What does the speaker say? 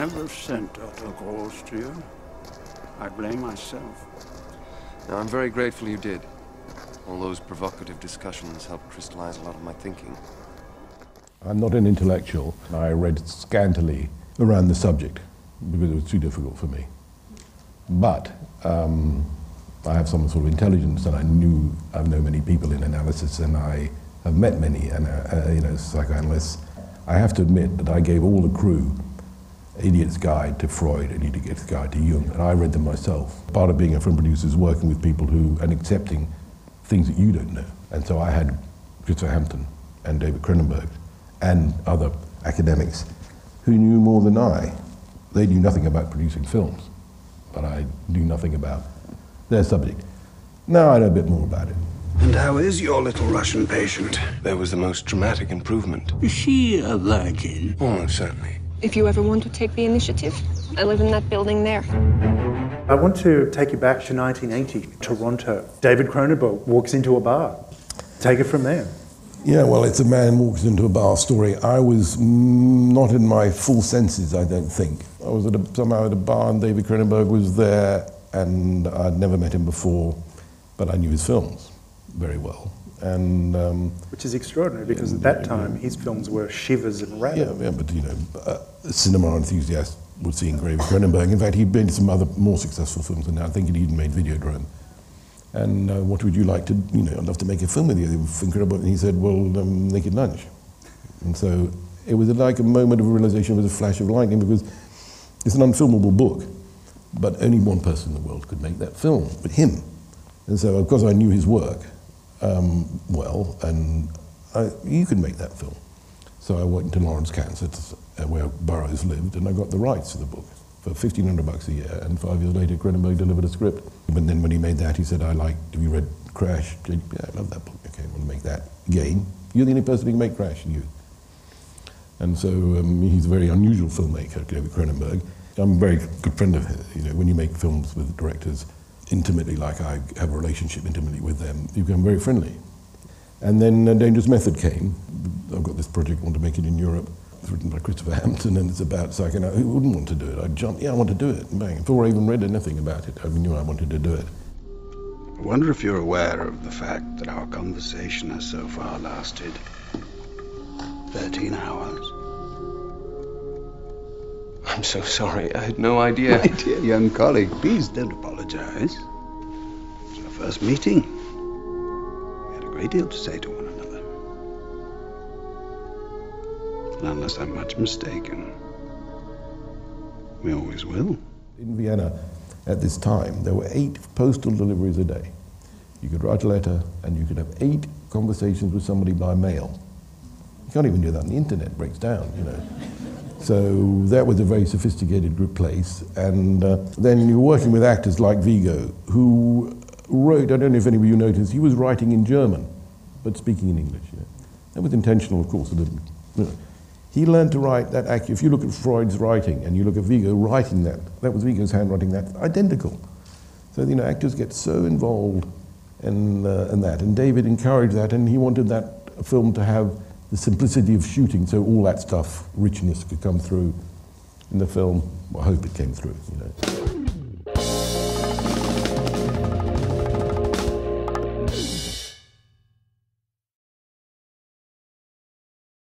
never have sent other calls to you. I blame myself. No, I'm very grateful you did. All those provocative discussions helped crystallize a lot of my thinking. I'm not an intellectual. I read scantily around the subject because it was too difficult for me. But I have some sort of intelligence, and I've known many people in analysis, and I have met many psychoanalysts. I have to admit that I gave all the crew Idiot's Guide to Freud and Idiot's Guide to Jung, and I read them myself. Part of being a film producer is working with people and accepting things that you don't know. And so I had Christopher Hampton and David Cronenberg and other academics who knew more than I. They knew nothing about producing films, but I knew nothing about their subject. Now I know a bit more about it. And how is your little Russian patient? There was the most dramatic improvement. Is she a virgin? Oh, certainly. If you ever want to take the initiative, I live in that building there. I want to take you back to 1980, Toronto. David Cronenberg walks into a bar. Take it from there. Yeah, well, it's a man walks into a bar story. I was not in my full senses, I don't think. I was somehow at a bar and David Cronenberg was there, and I'd never met him before, but I knew his films very well. And which is extraordinary, because at that time his films were shivers and rattles. Yeah, but a cinema enthusiast would see David Cronenberg. In fact, he'd made some other more successful films than that. I think he'd even made Videodrome. And what would you like to, I'd love to make a film with you. It was incredible. And he said, well, Naked Lunch. And so it was like a moment of realization, it was a flash of lightning, because it's an unfilmable book, but only one person in the world could make that film, but him. And so, of course, I knew his work well, and you could make that film. So I went to Lawrence, Kansas, where Burroughs lived, and I got the rights to the book for $1,500 a year, and 5 years later, Cronenberg delivered a script. But then when he made that, he said, have you read Crash? I said, yeah, I love that book. Okay, I want to make that again. You're the only person who can make Crash, you. And so he's a very unusual filmmaker, David Cronenberg. I'm a very good friend of his. When you make films with directors intimately, like I have a relationship intimately with them, you become very friendly. And then Dangerous Method came. I've got this project, I want to make it in Europe. It's written by Christopher Hampton, and it's about psychoanalysis. Who wouldn't want to do it? I jumped, yeah, I want to do it. And bang. Before I even read anything about it, I knew I wanted to do it. I wonder if you're aware of the fact that our conversation has so far lasted 13 hours. I'm so sorry. I had no idea. My dear young colleague, please don't apologize. It's our first meeting. We had a great deal to say to one another. And unless I'm much mistaken, we always will. In Vienna, at this time, there were 8 postal deliveries a day. You could write a letter, and you could have 8 conversations with somebody by mail. You can't even do that on the internet, it breaks down, So that was a very sophisticated place. And then you were working with actors like Viggo, who wrote, I don't know if any of you noticed, he was writing in German, but speaking in English. That was intentional, of course. He learned to write that act. If you look at Freud's writing and you look at Viggo writing that was Viggo's handwriting, that's identical. So, actors get so involved in that. And David encouraged that, and he wanted that film to have the simplicity of shooting, so all that stuff, richness, could come through in the film. Well, I hope it came through,